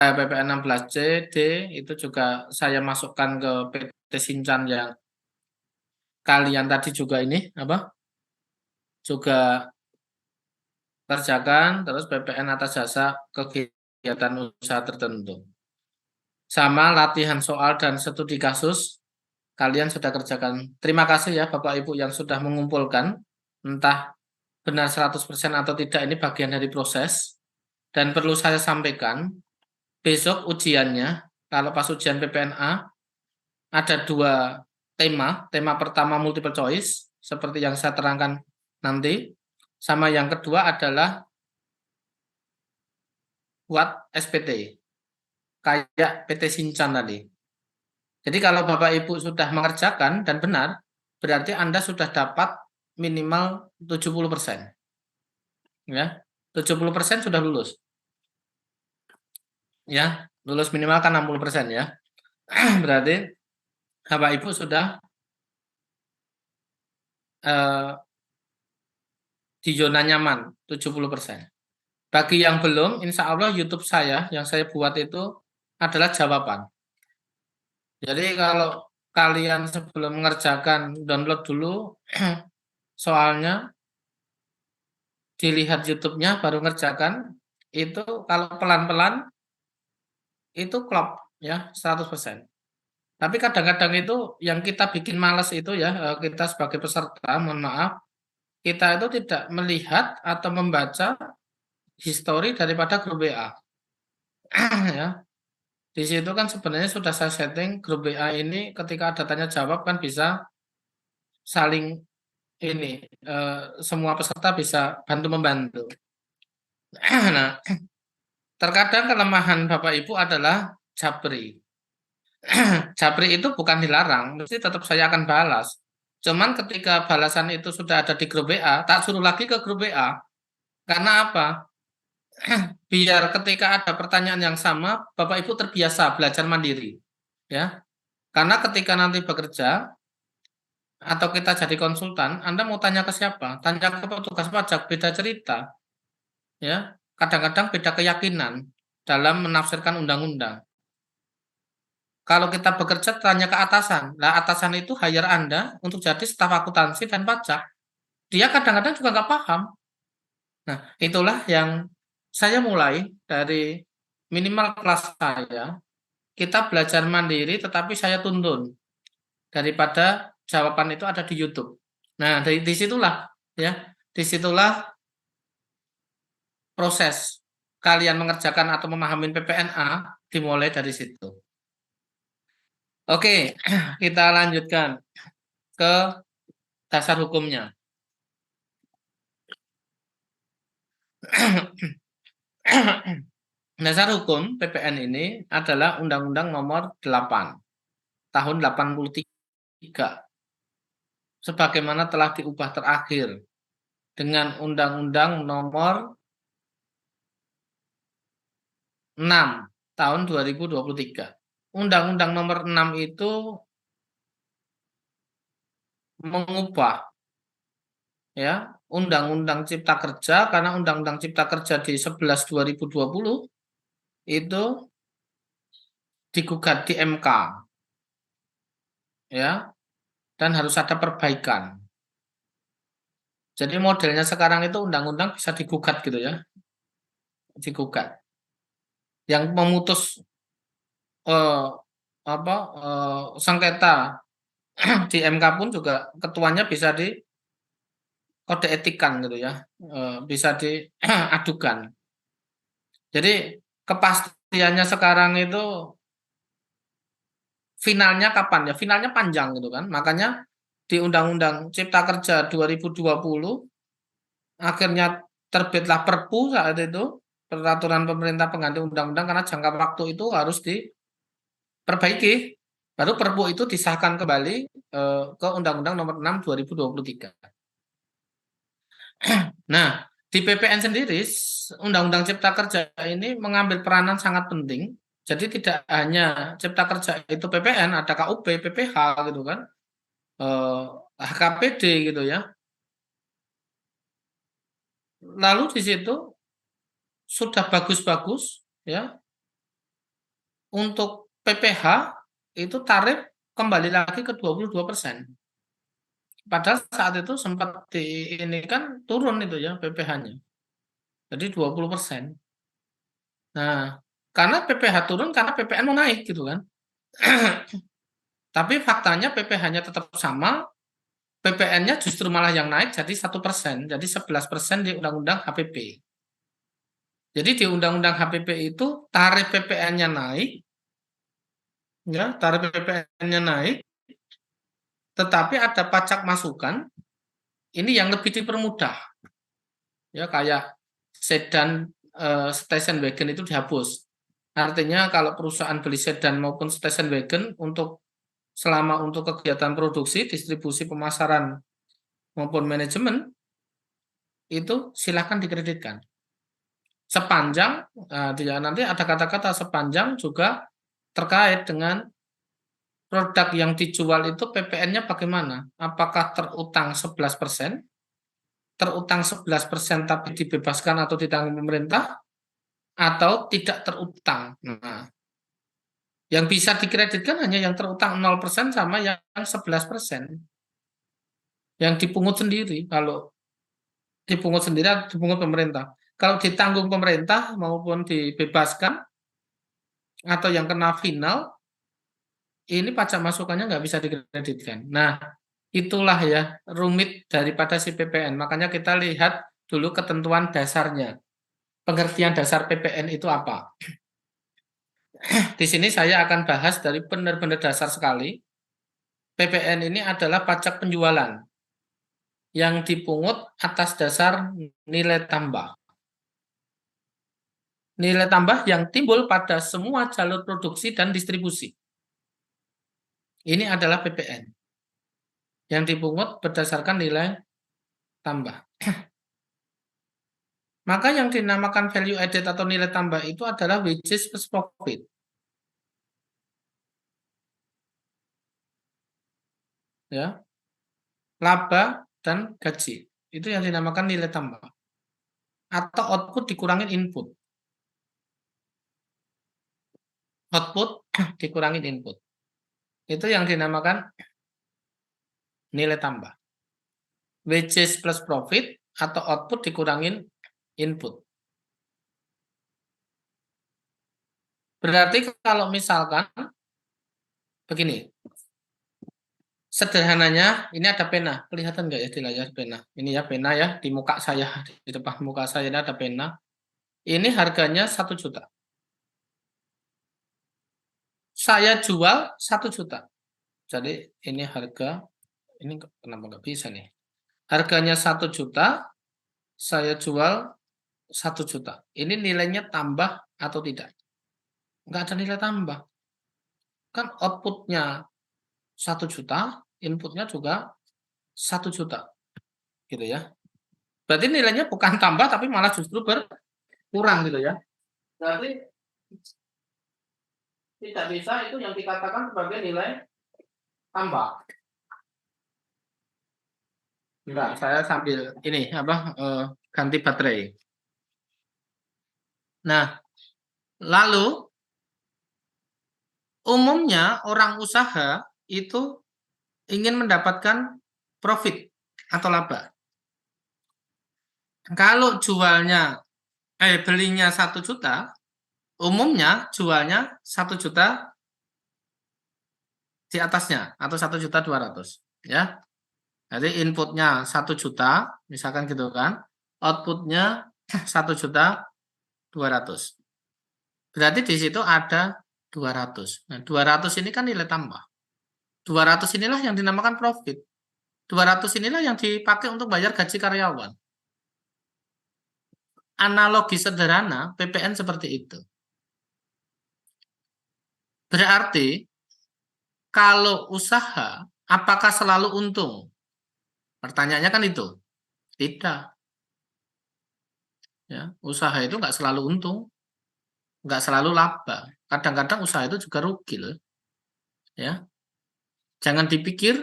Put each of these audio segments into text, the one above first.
PPN 16C, D itu juga saya masukkan ke PT Sinchan yang kalian tadi juga ini apa? Juga kerjakan, terus PPN atas jasa kegiatan usaha tertentu. Sama latihan soal dan studi kasus kalian sudah kerjakan. Terima kasih ya Bapak Ibu yang sudah mengumpulkan. Entah benar 100% atau tidak, ini bagian dari proses. Dan perlu saya sampaikan, besok ujiannya, kalau pas ujian PPNA, ada dua tema. Tema pertama multiple choice, seperti yang saya terangkan nanti. Sama yang kedua adalah buat SPT, kayak PT Sinchan tadi. Jadi kalau Bapak Ibu sudah mengerjakan dan benar, berarti Anda sudah dapat minimal 70%. Ya, 70% sudah lulus. Ya, lulus minimal kan 60% ya. Berarti Bapak Ibu sudah di zona nyaman 70%. Bagi yang belum, insya Allah YouTube saya yang saya buat itu adalah jawaban. Jadi kalau kalian sebelum mengerjakan download dulu soalnya, dilihat YouTube-nya baru ngerjakan, itu kalau pelan-pelan itu klop ya 100%. Tapi kadang-kadang itu yang kita bikin males itu ya, kita sebagai peserta, mohon maaf, kita itu tidak melihat atau membaca history daripada grup WA. Ya. Di situ kan sebenarnya sudah saya setting grup WA ini ketika ada tanya jawab kan bisa saling ini, semua peserta bisa bantu membantu. Nah, terkadang kelemahan Bapak Ibu adalah Japri. Japri itu bukan dilarang, mesti tetap saya akan balas. Cuman ketika balasan itu sudah ada di grup WA, tak suruh lagi ke grup WA. Karena apa? Biar ketika ada pertanyaan yang sama, Bapak Ibu terbiasa belajar mandiri. Ya. Karena ketika nanti bekerja atau kita jadi konsultan, Anda mau tanya ke siapa? Tanya ke petugas pajak, beda cerita. Ya. Kadang-kadang beda keyakinan dalam menafsirkan undang-undang. Kalau kita bekerja tanya ke atasan. Nah, atasan itu hire Anda untuk jadi staf akuntansi dan pajak. Dia kadang-kadang juga nggak paham. Nah, itulah yang saya mulai dari minimal kelas saya. Kita belajar mandiri, tetapi saya tuntun daripada jawaban itu ada di YouTube. Nah, dari disitulah ya, disitulah proses kalian mengerjakan atau memahami PPNA dimulai dari situ. Oke, kita lanjutkan ke dasar hukumnya. Dasar hukum PPN ini adalah Undang-Undang Nomor 8 Tahun 83 sebagaimana telah diubah terakhir dengan Undang-Undang Nomor 6 Tahun 2023. Undang-Undang Nomor 6 itu mengubah ya Undang-Undang Cipta Kerja, karena Undang-Undang Cipta Kerja di 11 2020 itu digugat di MK ya, dan harus ada perbaikan. Jadi modelnya sekarang itu undang-undang bisa digugat gitu ya, digugat. Yang memutus eh, sengketa di MK pun juga ketuanya bisa di kode etikan gitu ya, bisa diadukan. Jadi kepastiannya sekarang itu finalnya kapan ya? Finalnya panjang gitu kan. Makanya di Undang-Undang Cipta Kerja 2020 akhirnya terbitlah Perpu saat itu, peraturan pemerintah pengganti undang-undang, karena jangka waktu itu harus diperbaiki. Baru Perpu itu disahkan kembali ke Undang-Undang Nomor 6 2023. Nah, di PPN sendiri, Undang-Undang Cipta Kerja ini mengambil peranan sangat penting. Jadi tidak hanya Cipta Kerja itu PPN, ada KUP, PPH gitu kan, HKPD gitu ya. Lalu di situ sudah bagus-bagus ya, untuk PPh itu tarif kembali lagi ke 22%. Padahal saat itu sempat ini kan turun itu ya PPh-nya. Jadi 20%. Nah, karena PPh turun karena PPN mau naik gitu kan. Tapi faktanya PPh-nya tetap sama, PPN-nya justru malah yang naik jadi 1%, jadi 11% di Undang-Undang HPP. Jadi di Undang-Undang HPP itu tarif PPN-nya naik, ya tarif PPN-nya naik, tetapi ada pajak masukan, ini yang lebih dipermudah, ya kayak sedan station wagon itu dihapus. Artinya kalau perusahaan beli sedan maupun station wagon selama untuk kegiatan produksi, distribusi, pemasaran maupun manajemen itu silakan dikreditkan. Sepanjang nanti ada kata-kata sepanjang juga terkait dengan produk yang dijual itu PPN-nya bagaimana? Apakah terutang 11%, terutang 11% tapi dibebaskan atau ditanggung pemerintah, atau tidak terutang. Nah, yang bisa dikreditkan hanya yang terutang 0% sama yang 11%. Yang dipungut sendiri. Kalau dipungut sendiri atau dipungut pemerintah. Kalau ditanggung pemerintah maupun dibebaskan atau yang kena final, ini pajak masukannya nggak bisa dikreditkan. Nah, itulah ya rumit daripada si PPN. Makanya kita lihat dulu ketentuan dasarnya. Pengertian dasar PPN itu apa? Di sini saya akan bahas dari benar-benar dasar sekali. PPN ini adalah pajak penjualan yang dipungut atas dasar nilai tambah. Nilai tambah yang timbul pada semua jalur produksi dan distribusi. Ini adalah PPN yang dipungut berdasarkan nilai tambah. Maka yang dinamakan value added atau nilai tambah itu adalah wages plus profit. Ya, laba dan gaji. Itu yang dinamakan nilai tambah. Atau output dikurangin input. Output dikurangin input. Itu yang dinamakan nilai tambah. Wages plus profit atau output dikurangin input. Berarti kalau misalkan begini, sederhananya ini ada pena, kelihatan nggak ya di layar pena? Ini ya pena ya di muka saya, di depan muka saya ini ada pena. Ini harganya 1 juta. Saya jual 1 juta. Jadi ini harga, ini kenapa nggak bisa nih? Harganya 1 juta, saya jual 1 juta. Ini nilainya tambah atau tidak? Nggak ada nilai tambah. Kan outputnya 1 juta, inputnya juga 1 juta. Gitu ya. Berarti nilainya bukan tambah tapi malah justru berkurang gitu ya. Berarti tidak bisa itu yang dikatakan sebagai nilai tambah. Enggak, saya sambil ini ganti baterai. Nah, lalu umumnya orang usaha itu ingin mendapatkan profit atau laba. Kalau belinya 1 juta, umumnya jualnya 1 juta di atasnya atau 1.200.000 ya. Jadi inputnya 1 juta, misalkan gitu kan, outputnya 1.200.000. Berarti di situ ada 200. Nah, 200 ini kan nilai tambah. 200 inilah yang dinamakan profit. 200 inilah yang dipakai untuk bayar gaji karyawan. Analogi sederhana PPN seperti itu. Berarti kalau usaha, apakah selalu untung? Pertanyaannya kan itu. Tidak. Ya, usaha itu nggak selalu untung, nggak selalu laba. Kadang-kadang usaha itu juga rugi loh. Ya, jangan dipikir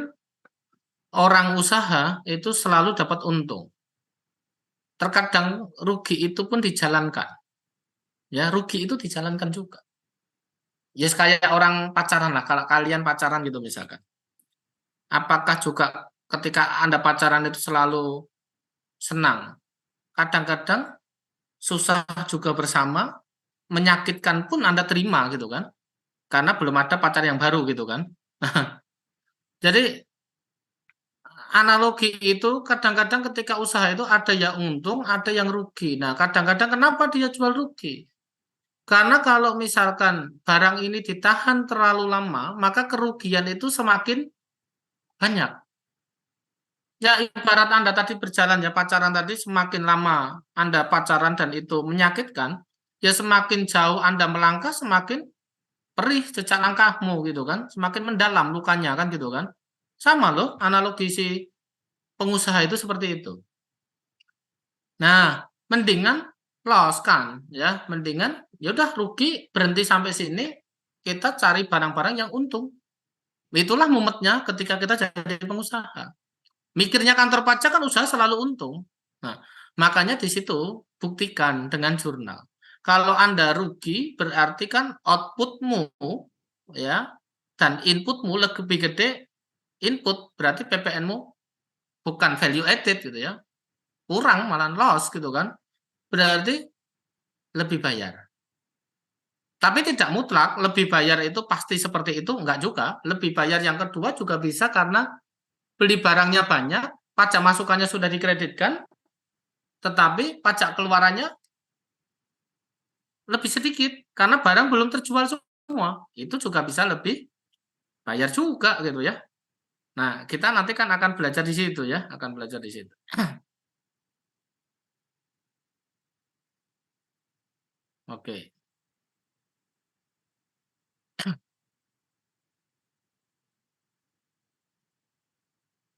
orang usaha itu selalu dapat untung. Terkadang rugi itu pun dijalankan. Ya, rugi itu dijalankan juga. Ya kayak orang pacaran lah, kalau kalian pacaran gitu misalkan. Apakah juga ketika Anda pacaran itu selalu senang? Kadang-kadang susah juga bersama, menyakitkan pun Anda terima gitu kan. Karena belum ada pacar yang baru gitu kan. Jadi analogi itu kadang-kadang ketika usaha itu ada yang untung, ada yang rugi. Nah, kadang-kadang kenapa dia jual rugi? Karena kalau misalkan barang ini ditahan terlalu lama, maka kerugian itu semakin banyak. Ya, ibarat Anda tadi berjalan ya, pacaran tadi semakin lama Anda pacaran dan itu menyakitkan, ya semakin jauh Anda melangkah, semakin perih jejak langkahmu gitu kan, semakin mendalam lukanya kan gitu kan. Sama loh, analogi si pengusaha itu seperti itu. Nah, mendingan loss kan, ya, mendingan ya udah rugi berhenti sampai sini, kita cari barang-barang yang untung. Itulah mumetnya ketika kita jadi pengusaha. Mikirnya kantor pajak kan usaha selalu untung. Nah, makanya di situ buktikan dengan jurnal. Kalau Anda rugi berarti kan outputmu ya dan inputmu lebih gede input, berarti PPN-mu bukan value added gitu ya. Kurang malah loss gitu kan. Berarti lebih bayar. Tapi tidak mutlak lebih bayar itu pasti seperti itu, enggak juga. Lebih bayar yang kedua juga bisa karena beli barangnya banyak, pajak masukannya sudah dikreditkan, tetapi pajak keluarannya lebih sedikit karena barang belum terjual semua. Itu juga bisa lebih bayar juga gitu ya. Nah, kita nanti kan akan belajar di situ ya, akan belajar di situ. Oke.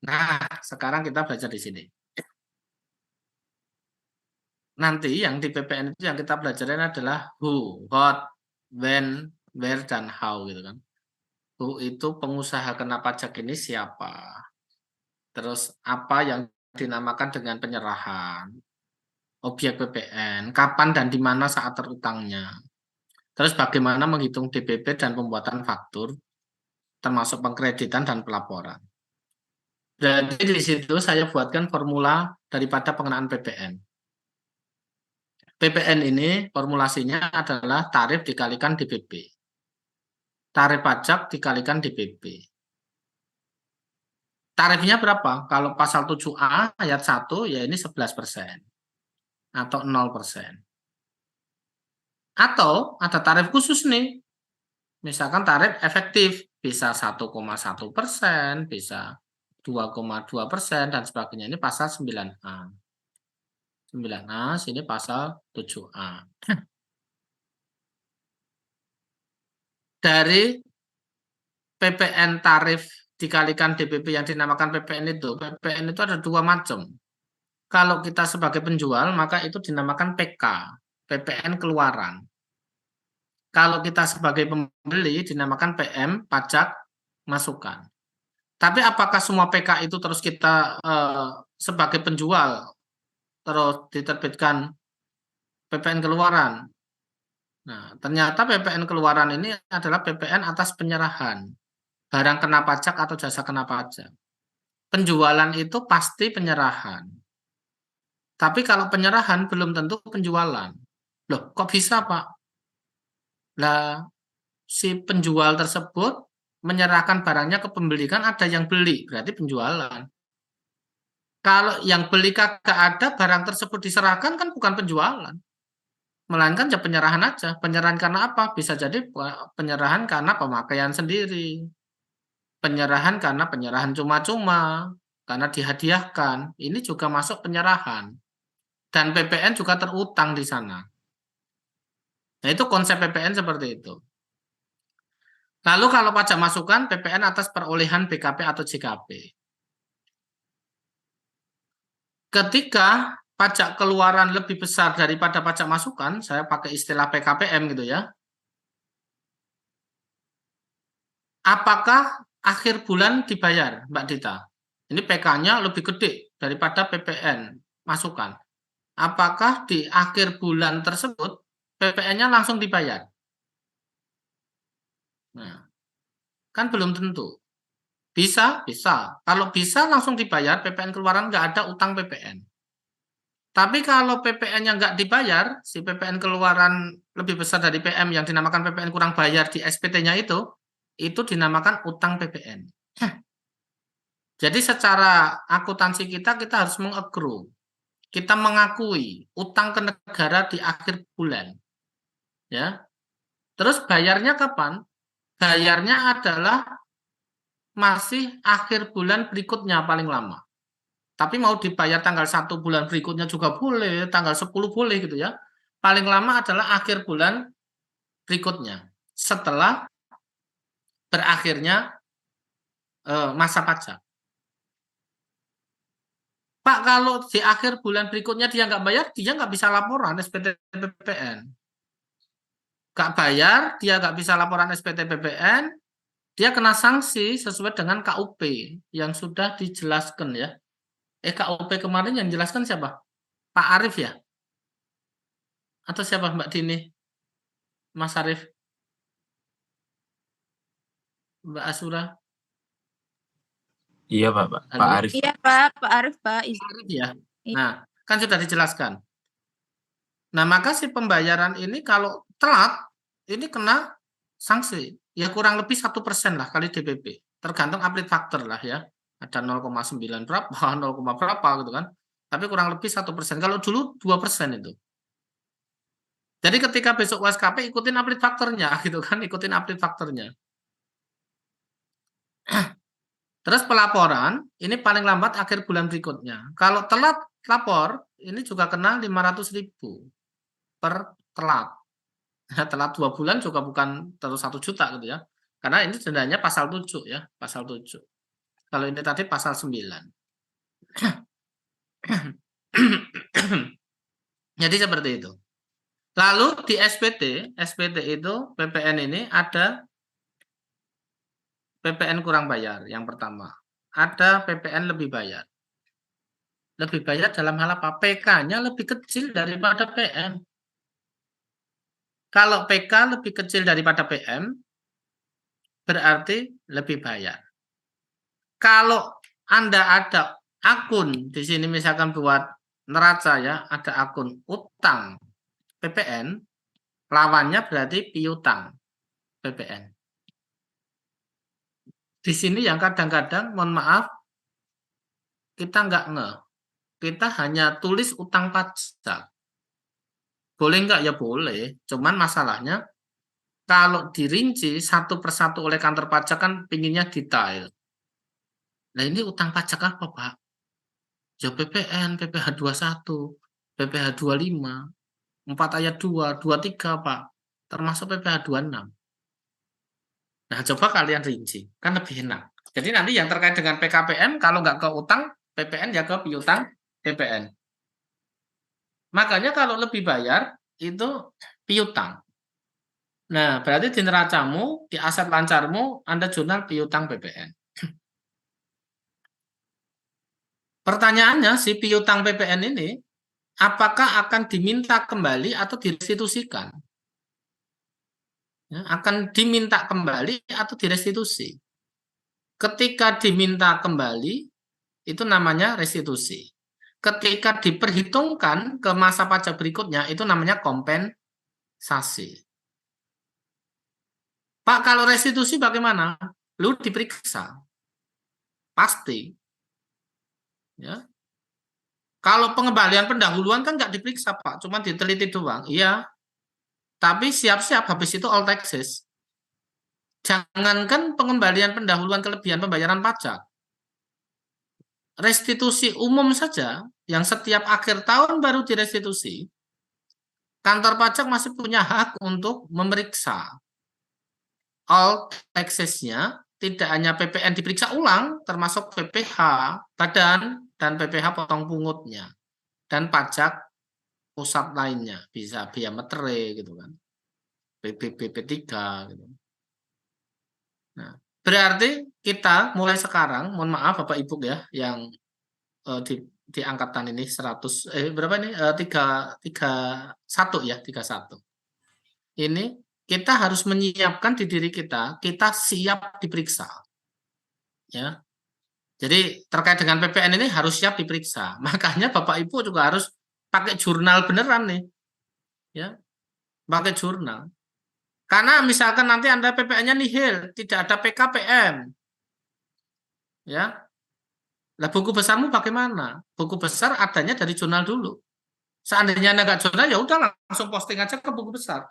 Nah, sekarang kita belajar di sini. Nanti yang di PPN itu yang kita pelajarin adalah who, what, when, where, dan how gitu kan. Who itu pengusaha kena pajak ini siapa? Terus apa yang dinamakan dengan penyerahan? Objek PPN, kapan dan di mana saat terutangnya? Terus bagaimana menghitung DPP dan pembuatan faktur, termasuk pengkreditan dan pelaporan. Jadi di situ saya buatkan formula daripada pengenaan PPN. PPN ini formulasinya adalah tarif dikalikan DPP. Tarif pajak dikalikan DPP. Tarifnya berapa? Kalau pasal 7A ayat 1 ya ini 11% atau 0%. Atau ada tarif khusus nih. Misalkan tarif efektif bisa 1,1%, bisa 2,2% dan sebagainya. Ini pasal 9A. 9A, sini pasal 7A. Dari PPN tarif dikalikan DPP yang dinamakan PPN itu ada dua macam. Kalau kita sebagai penjual, maka itu dinamakan PK, PPN keluaran. Kalau kita sebagai pembeli, dinamakan PM, pajak masukan. Tapi apakah semua PK itu terus kita sebagai penjual terus diterbitkan PPN keluaran? Nah, ternyata PPN keluaran ini adalah PPN atas penyerahan, barang kena pajak atau jasa kena pajak. Penjualan itu pasti penyerahan. Tapi kalau penyerahan belum tentu penjualan. Loh, kok bisa, Pak? Lah, si penjual tersebut menyerahkan barangnya ke pembeli, kan ada yang beli, berarti penjualan. Kalau yang beli kagak ada, barang tersebut diserahkan kan bukan penjualan. Melainkan ya penyerahan aja. Penyerahan karena apa? Bisa jadi penyerahan karena pemakaian sendiri. Penyerahan karena penyerahan cuma-cuma. Karena dihadiahkan. Ini juga masuk penyerahan. Dan PPN juga terutang di sana. Nah, itu konsep PPN seperti itu. Lalu kalau pajak masukan, PPN atas perolehan BKP atau JKP. Ketika pajak keluaran lebih besar daripada pajak masukan, saya pakai istilah PKPM gitu ya. Apakah akhir bulan dibayar, Mbak Dita? Ini PK-nya lebih gede daripada PPN masukan. Apakah di akhir bulan tersebut PPN-nya langsung dibayar? Nah, kan belum tentu. Bisa, bisa. Kalau bisa langsung dibayar, PPN keluaran nggak ada utang PPN. Tapi kalau PPN-nya nggak dibayar, si PPN keluaran lebih besar dari PM yang dinamakan PPN kurang bayar di SPT-nya itu dinamakan utang PPN. Jadi secara akuntansi kita harus mengaccrue. Kita mengakui utang ke negara di akhir bulan. Ya. Terus bayarnya kapan? Bayarnya adalah masih akhir bulan berikutnya paling lama. Tapi mau dibayar tanggal 1 bulan berikutnya juga boleh, tanggal 10 boleh gitu ya. Paling lama adalah akhir bulan berikutnya. Setelah berakhirnya masa pajak. Pak, kalau di akhir bulan berikutnya dia nggak bayar, dia nggak bisa laporan SPT PPN. Nggak bayar, dia nggak bisa laporan SPT PPN, dia kena sanksi sesuai dengan KUP yang sudah dijelaskan ya. KUP kemarin yang jelaskan siapa? Pak Arief ya? Atau siapa Mbak Dini? Mas Arief? Mbak Asura? Iya Pak, Pak Halo? Arief. Iya Pak, Pak Arief Pak. Pak Arief ya? Nah, kan sudah dijelaskan. Nah, maka si pembayaran ini kalau telat, ini kena sanksi. Ya kurang lebih 1% lah kali DPP. Tergantung update faktor lah ya. Ada 0,9 berapa, 0, berapa gitu kan. Tapi kurang lebih 1%. Kalau dulu 2% itu. Jadi ketika besok USKP ikutin update faktornya gitu kan, ikutin update faktornya. Terus pelaporan ini paling lambat akhir bulan berikutnya. Kalau telat lapor ini juga kena 500.000 per telat. Telat 2 bulan juga bukan terus 1 juta gitu ya. Karena ini dendanya pasal 7 ya, pasal 7. Kalau ini tadi pasal 9. Jadi seperti itu. Lalu di SPT itu PPN ini ada PPN kurang bayar yang pertama. Ada PPN lebih bayar. Lebih bayar dalam hal apa? PK-nya lebih kecil daripada PM. Kalau PK lebih kecil daripada PM, berarti lebih bayar. Kalau Anda ada akun di sini misalkan buat neraca ya, ada akun utang PPN, lawannya berarti piutang PPN. Di sini yang kadang-kadang, mohon maaf, kita nggak ngeh. Kita hanya tulis utang pajak. Boleh nggak? Ya boleh. Cuman masalahnya, kalau dirinci satu persatu oleh kantor pajak kan pinginnya detail. Nah ini utang pajak apa Pak? Ya PPN, PPh 21, PPh 25, 4 ayat 2, 23 Pak. Termasuk PPh 26. Nah coba kalian rinci, kan lebih enak. Jadi nanti yang terkait dengan PKPM, kalau nggak ke utang, PPN ya ke piutang PPN. Makanya kalau lebih bayar, itu piutang. Nah, berarti di neracamu, di aset lancarmu, Anda jurnal piutang PPN. Pertanyaannya, si piutang PPN ini, apakah akan diminta kembali atau direstitusikan? Ya, akan diminta kembali atau direstitusi? Ketika diminta kembali, itu namanya restitusi. Ketika diperhitungkan ke masa pajak berikutnya, itu namanya kompensasi. Pak, kalau restitusi bagaimana? Lu diperiksa. Pasti. Ya. Kalau pengembalian pendahuluan kan nggak diperiksa, Pak. Cuma diteliti doang. Iya. Tapi siap-siap habis itu all taxes. Jangankan pengembalian pendahuluan kelebihan pembayaran pajak. Restitusi umum saja, yang setiap akhir tahun baru direstitusi, kantor pajak masih punya hak untuk memeriksa all taxes-nya, tidak hanya PPN diperiksa ulang, termasuk PPh badan dan PPh potong pungutnya, dan pajak pusat lainnya, bisa biaya meterai gitu kan, BP3 gitu. Nah, berarti kita mulai sekarang, mohon maaf Bapak Ibu ya, yang di angkatan ini 100 berapa ini 31 ya 31. Ini kita harus menyiapkan di diri kita siap diperiksa. Ya. Jadi terkait dengan PPN ini harus siap diperiksa. Makanya Bapak Ibu juga harus pakai jurnal beneran nih. Ya, pakai jurnal. Karena misalkan nanti Anda PPN-nya nihil, tidak ada PKPM. Ya. Lah buku besarmu bagaimana? Buku besar adanya dari jurnal dulu. Seandainya Anda nggak jurnal, ya udah langsung posting aja ke buku besar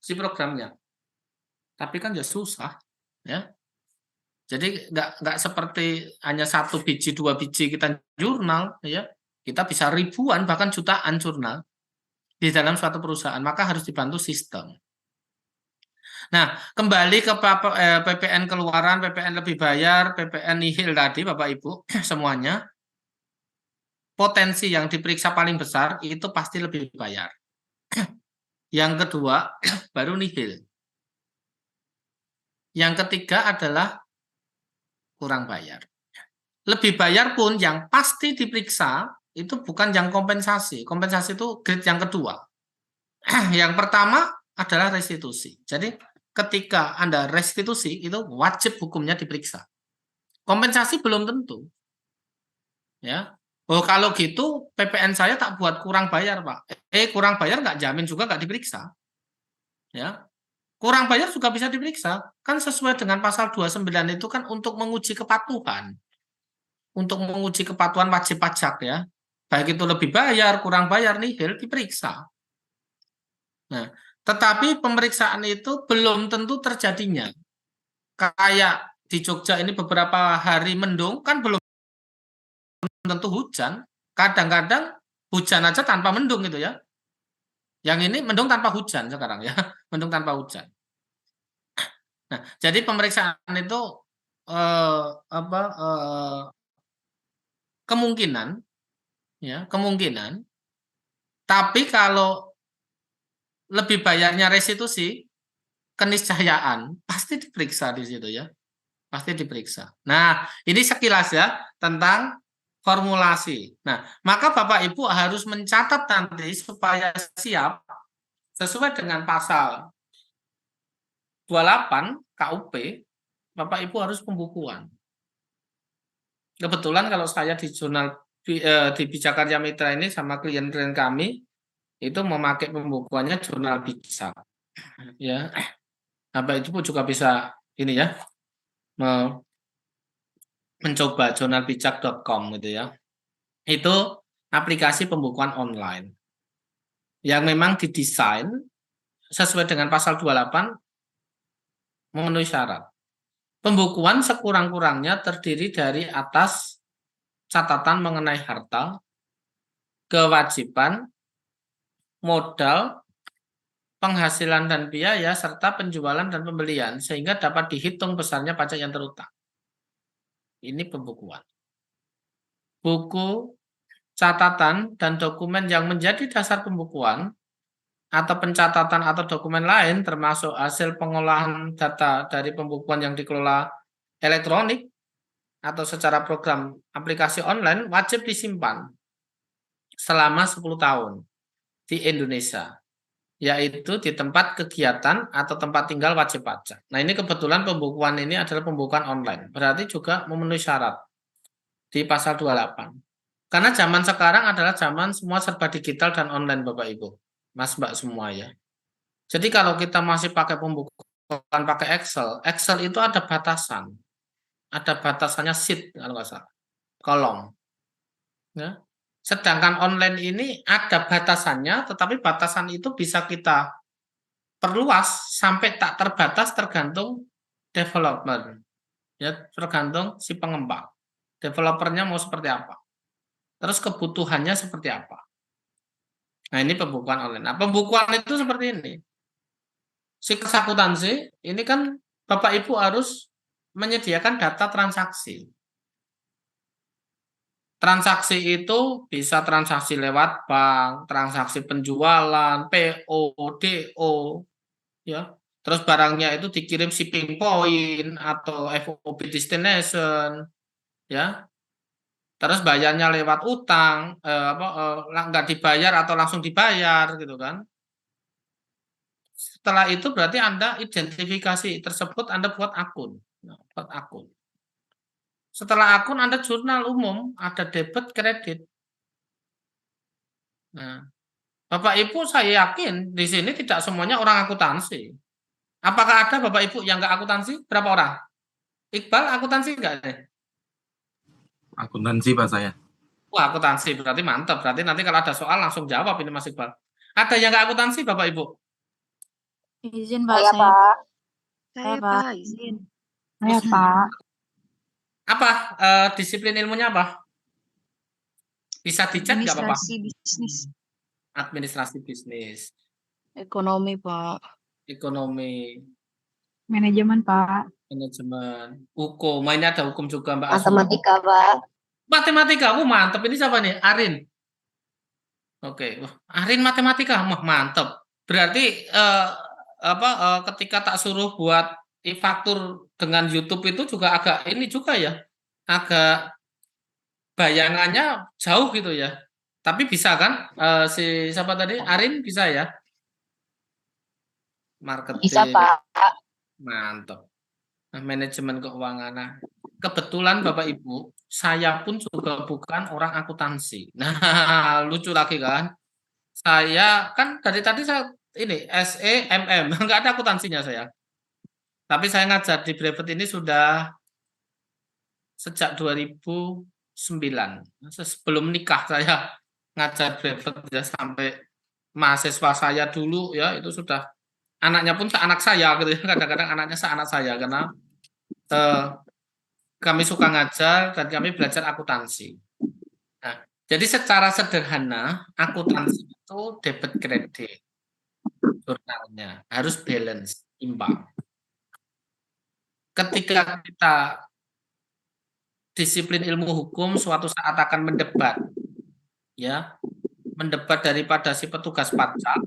si programnya. Tapi kan ya susah, ya. Jadi nggak seperti hanya 1 biji 2 biji kita jurnal, ya. Kita bisa ribuan bahkan jutaan jurnal di dalam suatu perusahaan. Maka harus dibantu sistem. Nah, kembali ke PPN keluaran, PPN lebih bayar, PPN nihil tadi, Bapak Ibu, semuanya potensi yang diperiksa paling besar itu pasti lebih bayar. Yang kedua, baru nihil. Yang ketiga adalah kurang bayar. Lebih bayar pun yang pasti diperiksa itu bukan yang kompensasi. Kompensasi itu grade yang kedua. Yang pertama adalah restitusi. Jadi ketika Anda restitusi itu wajib hukumnya diperiksa. Kompensasi belum tentu. Ya. Oh kalau gitu PPN saya tak buat kurang bayar, Pak. Kurang bayar nggak jamin juga nggak diperiksa. Ya. Kurang bayar juga bisa diperiksa. Kan sesuai dengan pasal 29 itu kan untuk menguji kepatuhan. Untuk menguji kepatuhan wajib pajak ya. Baik itu lebih bayar, kurang bayar, nihil, diperiksa. Nah, tetapi pemeriksaan itu belum tentu terjadinya. Kayak di Jogja ini beberapa hari mendung, kan belum tentu hujan. Kadang-kadang hujan aja tanpa mendung gitu ya. Yang ini mendung tanpa hujan sekarang ya. Mendung tanpa hujan. Nah, jadi pemeriksaan itu kemungkinan ya, kemungkinan. Tapi kalau lebih bayarnya restitusi, keniscayaan pasti diperiksa di situ ya. Pasti diperiksa. Nah, ini sekilas ya tentang formulasi. Nah, maka Bapak Ibu harus mencatat nanti supaya siap sesuai dengan pasal 28 KUP, Bapak Ibu harus pembukuan. Kebetulan kalau saya di jurnal di Bijakarya Mitra ini sama klien-klien kami itu memakai pembukuannya jurnal bijak. Ya, Bapak Ibu juga bisa ini ya mencoba jurnalbijak.com gitu ya. Itu aplikasi pembukuan online yang memang didesain sesuai dengan pasal 28 memenuhi syarat. Pembukuan sekurang-kurangnya terdiri dari atas catatan mengenai harta, kewajiban, modal, penghasilan dan biaya, serta penjualan dan pembelian, sehingga dapat dihitung besarnya pajak yang terutang. Ini pembukuan. Buku, catatan, dan dokumen yang menjadi dasar pembukuan atau pencatatan atau dokumen lain termasuk hasil pengolahan data dari pembukuan yang dikelola elektronik atau secara program aplikasi online wajib disimpan selama 10 tahun di Indonesia, yaitu di tempat kegiatan atau tempat tinggal wajib pajak. Nah, ini kebetulan pembukuan ini adalah pembukuan online, berarti juga memenuhi syarat di pasal 28. Karena zaman sekarang adalah zaman semua serba digital dan online, Bapak Ibu, Mas Mbak semua ya. Jadi kalau kita masih pakai pembukuan pakai Excel, Excel itu ada batasan. Ada batasannya sheet kalau nggak salah, kolom. Ya. Sedangkan online ini ada batasannya, tetapi batasan itu bisa kita perluas sampai tak terbatas tergantung developer. Ya, tergantung si pengembang. Developernya mau seperti apa. Terus kebutuhannya seperti apa. Nah, ini pembukuan online. Nah, pembukuan itu seperti ini. Si akuntansi ini kan Bapak Ibu harus menyediakan data transaksi. Transaksi itu bisa transaksi lewat bank, transaksi penjualan, PO, DO, ya. Terus barangnya itu dikirim shipping point atau FOB destination, ya. Terus bayarnya lewat utang, nggak dibayar atau langsung dibayar gitu kan. Setelah itu berarti Anda identifikasi tersebut, Anda buat akun. Nah, buat akun. Setelah akun Anda jurnal umum, ada debit, kredit. Nah, Bapak Ibu saya yakin di sini tidak semuanya orang akuntansi. Apakah ada Bapak Ibu yang nggak akuntansi? Berapa orang? Iqbal akuntansi nggak nih? Akuntansi Pak saya. Wah, akuntansi berarti mantap. Berarti nanti kalau ada soal langsung jawab ini Mas Iqbal. Ada yang nggak akuntansi Bapak Ibu? Izin Pak, Saya, Pak. Saya, Saya, Pak. Pak, izin. Saya, Pak. Apa disiplin ilmunya apa? Bisa dicek nggak Bapak? Administrasi bisnis. Administrasi bisnis, Ekonomi, Pak. ekonomi, Manajemen, Pak. manajemen, hukum. Ini ada hukum juga Mbak Asura. Matematika, Pak. Matematika, mantap. Ini siapa nih? Arin. Oke, wah, Arin matematika, wah mantap. Berarti ketika tak suruh buat e-faktur dengan YouTube itu juga agak ini juga ya, agak bayangannya jauh gitu ya. Tapi bisa kan? Si siapa tadi? Arin bisa ya? Marketing. Bisa, Pak. Mantap. Nah, manajemen keuangan. Nah, kebetulan Bapak Ibu, saya pun juga bukan orang akuntansi. Nah, lucu lagi kan? Saya kan dari tadi saya ini SEMM, nggak ada akuntansinya saya. Tapi saya ngajar di Brevet ini sudah sejak 2009. Sebelum nikah saya ngajar Brevet ya sampai mahasiswa saya dulu ya itu sudah anaknya pun anak saya gitu ya. Kadang-kadang anaknya seanak saya karena kami suka ngajar dan kami belajar akuntansi. Nah, jadi secara sederhana akuntansi itu debit kredit. Jurnalnya harus balance, imbang. Ketika kita disiplin ilmu hukum suatu saat akan mendebat, ya, mendebat daripada si petugas pajak,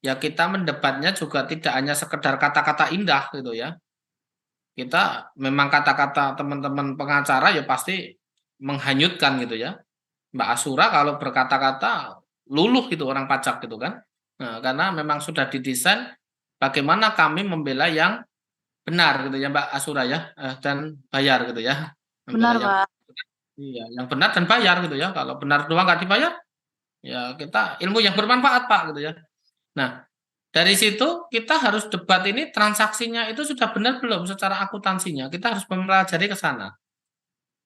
ya kita mendebatnya juga tidak hanya sekedar kata-kata indah gitu ya. Kita memang kata-kata teman-teman pengacara ya pasti menghanyutkan gitu ya. Mbak Asura kalau berkata-kata luluh gitu orang pajak gitu kan. Nah, karena memang sudah didesain bagaimana kami membela yang benar gitu ya Mbak Asura ya dan bayar gitu ya. Membela Benar, yang Pak. iya, yang benar dan bayar gitu ya. Kalau benar doang nggak dibayar, ya kita ilmu yang bermanfaat Pak gitu ya. Nah, dari situ kita harus debat ini transaksinya itu sudah benar belum secara akuntansinya. Kita harus mempelajari ke sana.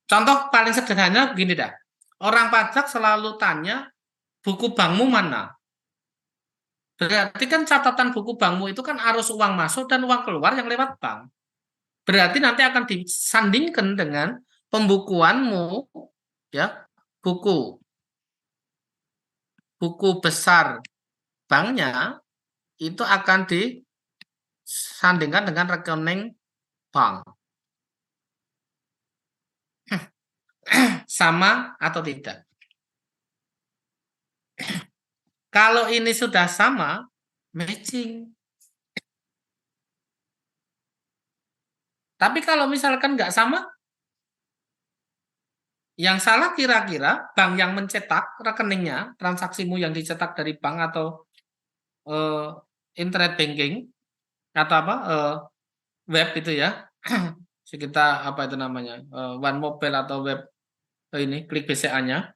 Contoh paling sederhana begini dah. Orang pajak selalu tanya buku bankmu mana? Berarti kan catatan buku bankmu itu kan arus uang masuk dan uang keluar yang lewat bank. Berarti nanti akan disandingkan dengan pembukuanmu ya, buku besar banknya itu akan disandingkan dengan rekening bank. Sama atau tidak? Kalau ini sudah sama, matching. Tapi kalau misalkan nggak sama, yang salah kira-kira bank yang mencetak rekeningnya, transaksimu yang dicetak dari bank atau internet banking atau apa web itu ya, kita apa itu namanya One Mobile atau web ini klik BCA-nya,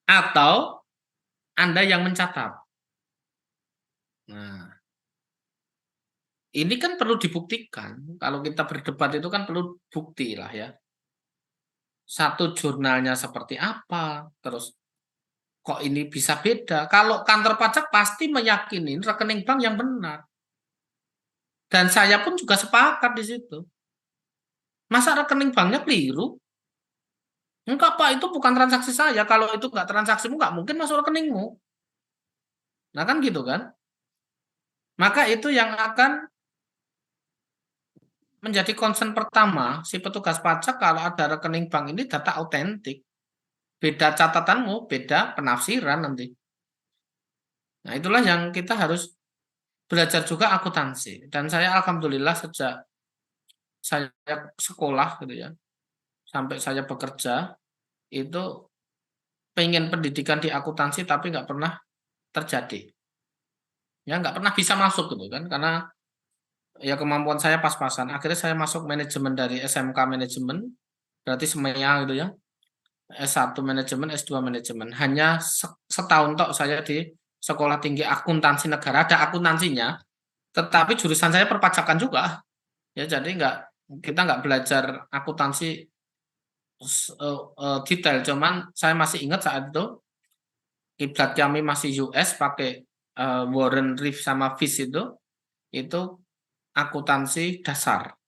atau Anda yang mencatat. Nah, ini kan perlu dibuktikan. Kalau kita berdebat itu kan perlu bukti lah ya. Satu jurnalnya seperti apa, terus kok ini bisa beda. Kalau kantor pajak pasti meyakini rekening bank yang benar. Dan saya pun juga sepakat di situ. Masa rekening banknya keliru? Enggak Pak, itu bukan transaksi saya. Kalau itu enggak transaksimu, enggak mungkin masuk rekeningmu. Nah kan gitu kan. Maka itu yang akan menjadi concern pertama si petugas pajak kalau ada rekening bank ini data autentik. Beda catatanmu, beda penafsiran nanti. Nah itulah yang kita harus belajar juga akuntansi. Dan saya alhamdulillah sejak saya sekolah gitu ya, sampai saya bekerja, itu pengen pendidikan di akuntansi tapi nggak pernah terjadi. Ya nggak pernah bisa masuk gitu kan, karena ya kemampuan saya pas-pasan. Akhirnya saya masuk manajemen dari SMK manajemen, berarti semua gitu ya. S1 manajemen, S2 manajemen. Hanya setahun tok saya di Sekolah Tinggi Akuntansi Negara, ada akuntansinya, tetapi jurusan saya perpajakan juga. Ya, jadi kita nggak belajar akuntansi detail, cuman saya masih ingat saat itu kiblat kami masih US pakai Warren Reef sama Fish itu akuntansi dasar.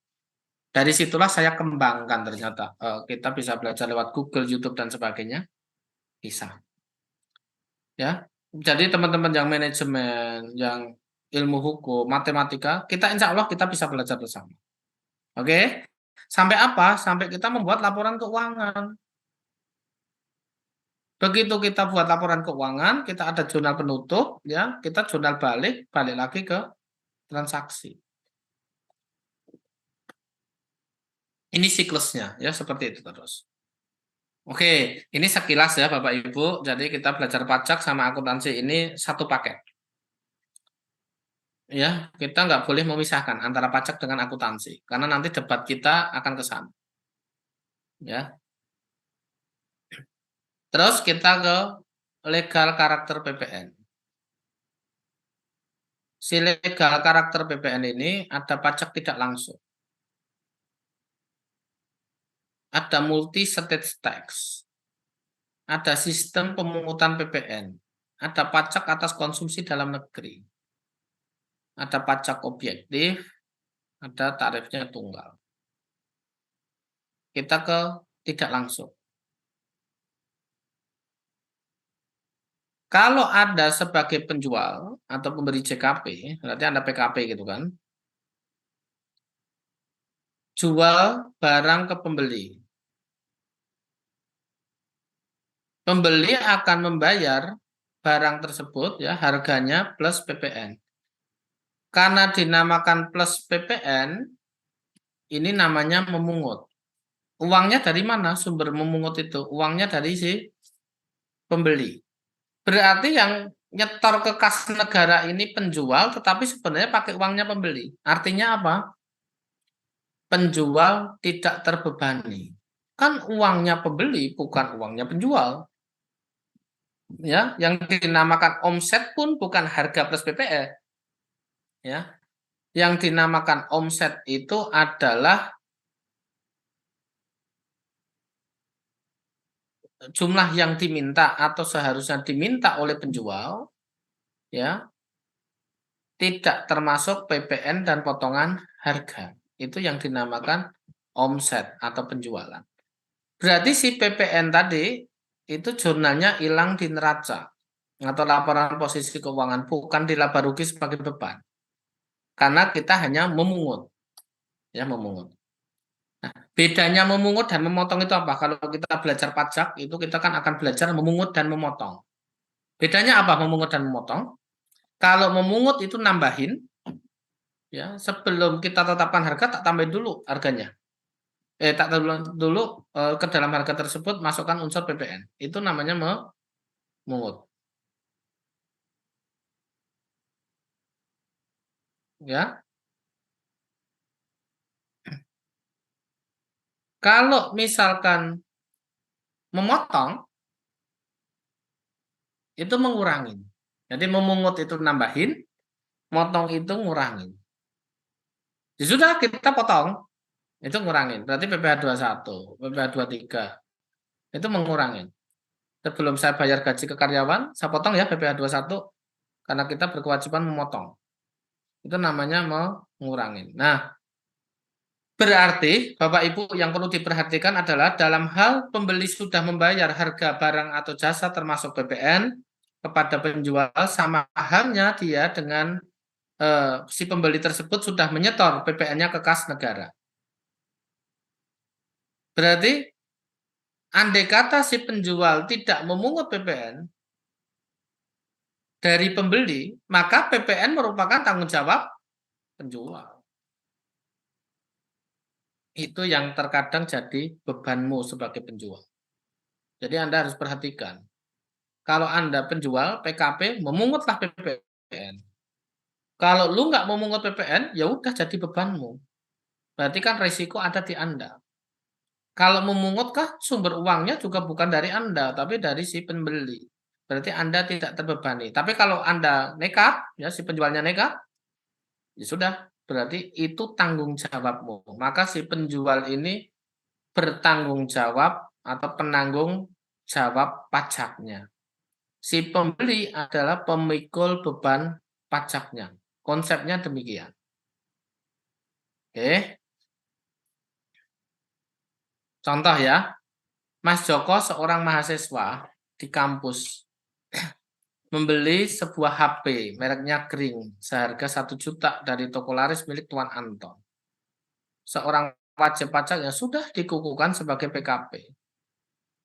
Dari situlah saya kembangkan ternyata. Kita bisa belajar lewat Google, YouTube dan sebagainya, bisa. Ya, jadi teman-teman yang manajemen, yang ilmu hukum, matematika, kita insya Allah kita bisa belajar bersama. Oke? Sampai apa? Sampai kita membuat laporan keuangan. Begitu kita buat laporan keuangan, kita ada jurnal penutup, ya, kita jurnal balik, balik lagi ke transaksi. Ini siklusnya, ya, seperti itu terus. Oke, ini sekilas ya Bapak Ibu. Jadi kita belajar pajak sama akuntansi ini satu paket. Ya, kita nggak boleh memisahkan antara pajak dengan akuntansi, karena nanti debat kita akan ke sana. Ya, terus kita ke legal karakter PPN. Si legal karakter PPN ini ada pajak tidak langsung, ada multi state tax, ada sistem pemungutan PPN, ada pajak atas konsumsi dalam negeri, ada pajak objektif, ada tarifnya tunggal. Kita ke tidak langsung. Kalau Anda sebagai penjual atau pemberi JKP, berarti Anda PKP gitu kan, jual barang ke pembeli. Pembeli akan membayar barang tersebut ya harganya plus PPN. Karena dinamakan plus PPN, ini namanya memungut. Uangnya dari mana sumber memungut itu? Uangnya dari si pembeli. Berarti yang nyetor ke kas negara ini penjual, tetapi sebenarnya pakai uangnya pembeli. Artinya apa? Penjual tidak terbebani. Kan uangnya pembeli, bukan uangnya penjual. Ya, yang dinamakan omset pun bukan harga plus PPN. Ya, yang dinamakan omset itu adalah jumlah yang diminta atau seharusnya diminta oleh penjual, ya, tidak termasuk PPN dan potongan harga. Itu yang dinamakan omset atau penjualan. Berarti si PPN tadi itu jurnalnya hilang di neraca atau laporan posisi keuangan, bukan di laba rugi sebagai beban. Karena kita hanya memungut, ya, memungut. Nah, bedanya memungut dan memotong itu apa? Kalau kita belajar pajak itu kita kan akan belajar memungut dan memotong. Bedanya apa memungut dan memotong? Kalau memungut itu nambahin, ya, sebelum kita tetapkan harga tak tambahin dulu harganya. Tak dulu ke dalam harga tersebut masukkan unsur PPN. Itu namanya memungut. Ya, kalau misalkan memotong itu mengurangi. Jadi memungut itu nambahin, motong itu ngurangin. Ya sudah kita potong, itu ngurangin. Berarti PPh 21, PPh 23 itu mengurangin. Sebelum saya bayar gaji ke karyawan, saya potong ya PPh 21 karena kita berkewajiban memotong. Itu namanya mengurangin. Nah, berarti Bapak Ibu yang perlu diperhatikan adalah dalam hal pembeli sudah membayar harga barang atau jasa termasuk PPN kepada penjual, sama halnya dia dengan si pembeli tersebut sudah menyetor PPN-nya ke kas negara. Berarti andai kata si penjual tidak memungut PPN dari pembeli, maka PPN merupakan tanggung jawab penjual. Itu yang terkadang jadi bebanmu sebagai penjual. Jadi Anda harus perhatikan. Kalau Anda penjual PKP, memungutlah PPN. Kalau lu nggak mau memungut PPN, ya udah jadi bebanmu. Berarti kan resiko ada di Anda. Kalau memungut kah sumber uangnya juga bukan dari Anda, tapi dari si pembeli. Berarti Anda tidak terbebani. Tapi kalau Anda nekat, ya si penjualnya nekat, ya sudah, berarti itu tanggung jawabmu. Maka si penjual ini bertanggung jawab atau penanggung jawab pajaknya. Si pembeli adalah pemikul beban pajaknya. Konsepnya demikian. Oke. Contoh ya, Mas Joko seorang mahasiswa di kampus membeli sebuah HP mereknya Green seharga 1 juta dari toko laris milik Tuan Anton. Seorang wajib pajak yang sudah dikukuhkan sebagai PKP.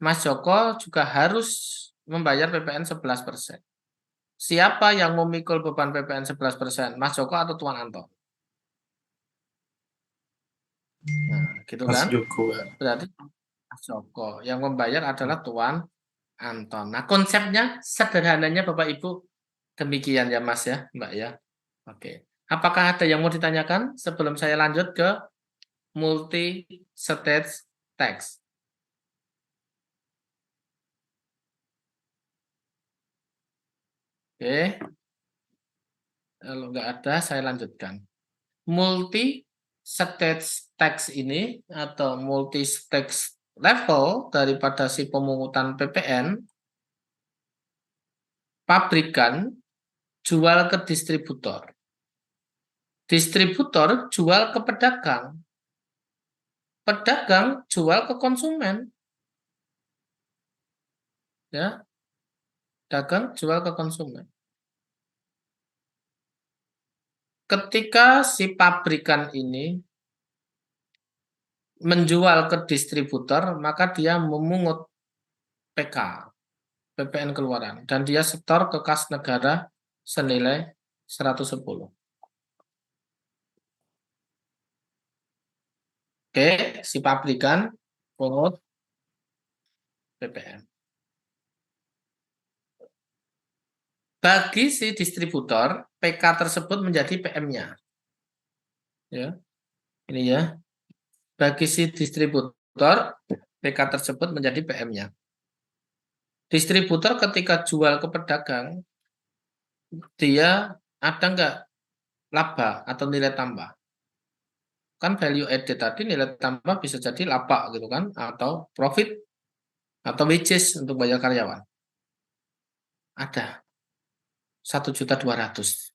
Mas Joko juga harus membayar PPN 11%. Siapa yang memikul beban PPN 11%? Mas Joko atau Tuan Anton? Nah, gitu Mas kan? Joko. Berarti Mas Joko yang membayar adalah Tuan Anton. Nah, konsepnya sederhananya Bapak Ibu demikian ya Mas ya, Mbak ya. Oke. Apakah ada yang mau ditanyakan sebelum saya lanjut ke multi stage tax? Oke. Kalau nggak ada, saya lanjutkan. Multi stage tax ini atau multi stage level daripada si pemungutan PPN, pabrikan jual ke distributor. Distributor jual ke pedagang. Pedagang jual ke konsumen. Ya, dagang jual ke konsumen. Ketika si pabrikan ini menjual ke distributor, maka dia memungut PK, PPN keluaran, dan dia setor ke kas negara senilai 110. Oke, si pabrikan pungut PPN. Bagi si distributor, PK tersebut menjadi PM-nya. Ya, ini ya. Bagi si distributor, PK tersebut menjadi PM-nya. Distributor ketika jual ke pedagang, dia ada nggak laba atau nilai tambah? Kan value added tadi nilai tambah bisa jadi laba gitu kan, atau profit, atau wages untuk bayar karyawan. Ada 1.200.000.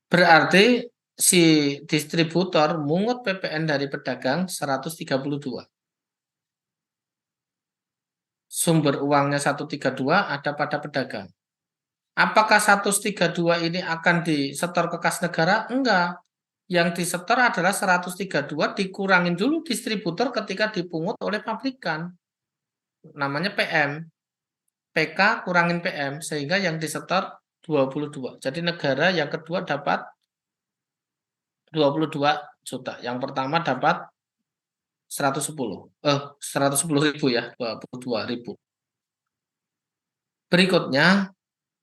Berarti si distributor mungut PPN dari pedagang 132. Sumber uangnya 132 ada pada pedagang. Apakah 132 ini akan disetor ke kas negara? Enggak. Yang disetor adalah 132 dikurangin dulu distributor ketika dipungut oleh pabrikan. Namanya PM. PK kurangin PM sehingga yang disetor 22. Jadi negara yang kedua dapat 22 juta. Yang pertama dapat 110. 110.000 ya, 22.000. Berikutnya,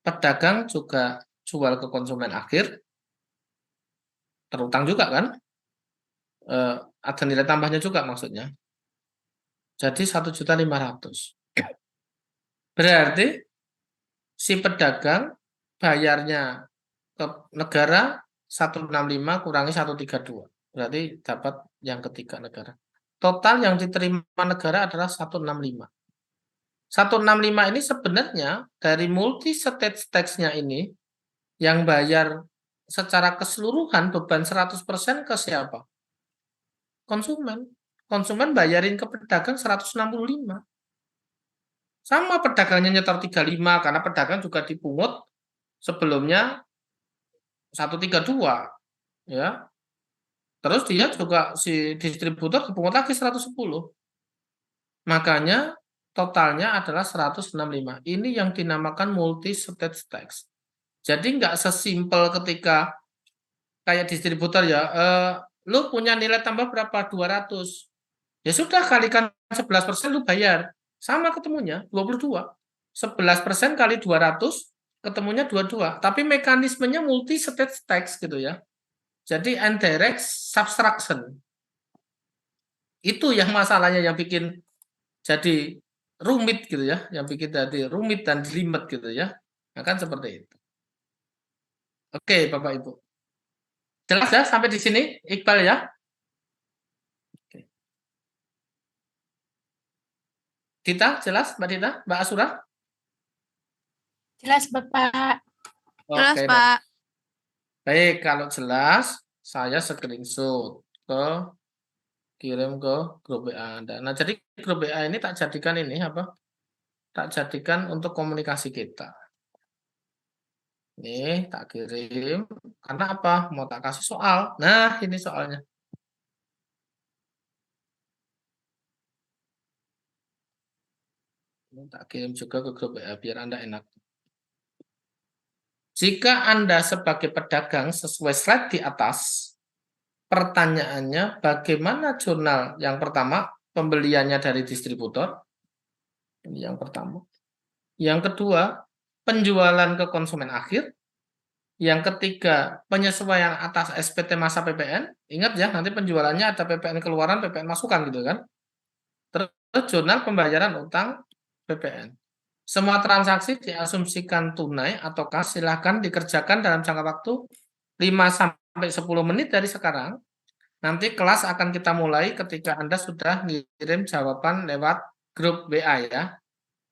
pedagang juga jual ke konsumen akhir, terutang juga kan? Ada nilai tambahnya juga maksudnya. Jadi 1.500.000. Berarti si pedagang bayarnya ke negara 165 kurangi 132. Berarti dapat yang ketiga negara. Total yang diterima negara adalah 165. 165 ini sebenarnya dari multi stage tax-nya ini yang bayar secara keseluruhan beban 100% ke siapa? Konsumen. Konsumen bayarin ke pedagang 165. Sama pedagangnya nyetor 35 karena pedagang juga dipungut sebelumnya 132 ya. Terus dia juga si distributor dipungut lagi 110. Makanya totalnya adalah 165. Ini yang dinamakan multi stage tax. Jadi nggak sesimpel ketika kayak distributor ya, lu punya nilai tambah berapa? 200. Ya sudah kalikan 11% lu bayar. Sama ketemunya, 22. 11% kali 200 ketemunya dua-dua, tapi mekanismenya multi stage text gitu ya. Jadi indirect subtraction. Itu yang masalahnya yang bikin jadi rumit gitu ya, yang bikin jadi rumit dan jelimet gitu ya. Nah, kan seperti itu. Oke, Bapak Ibu. Jelas ya sampai di sini, Iqbal ya? Oke. Dita, jelas Mbak Dita, Mbak Asura? Jelas, Bapak. Jelas, Oke, Pak. baik, kalau jelas saya screenshot kirim ke grup WA Anda. Nah, jadi grup WA ini tak jadikan ini apa? Tak jadikan untuk komunikasi kita. Nih, tak kirim. Karena apa? Mau tak kasih soal. Nah, ini soalnya. Ini tak kirim juga ke grup WA biar Anda enak. Jika Anda sebagai pedagang sesuai slide di atas, pertanyaannya bagaimana jurnal yang pertama pembeliannya dari distributor? Ini yang pertama. Yang kedua, penjualan ke konsumen akhir. Yang ketiga, penyesuaian atas SPT masa PPN. Ingat ya, nanti penjualannya ada PPN keluaran, PPN masukan gitu kan. Terus jurnal pembayaran utang PPN. Semua transaksi diasumsikan tunai atau kas silahkan dikerjakan dalam jangka waktu 5-10 menit dari sekarang. Nanti kelas akan kita mulai ketika Anda sudah ngirim jawaban lewat grup WA ya.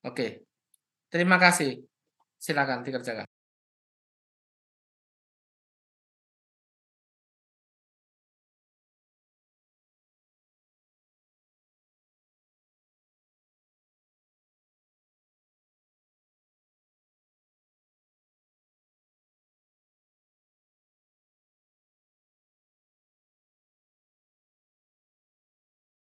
Oke. Terima kasih. Silakan dikerjakan.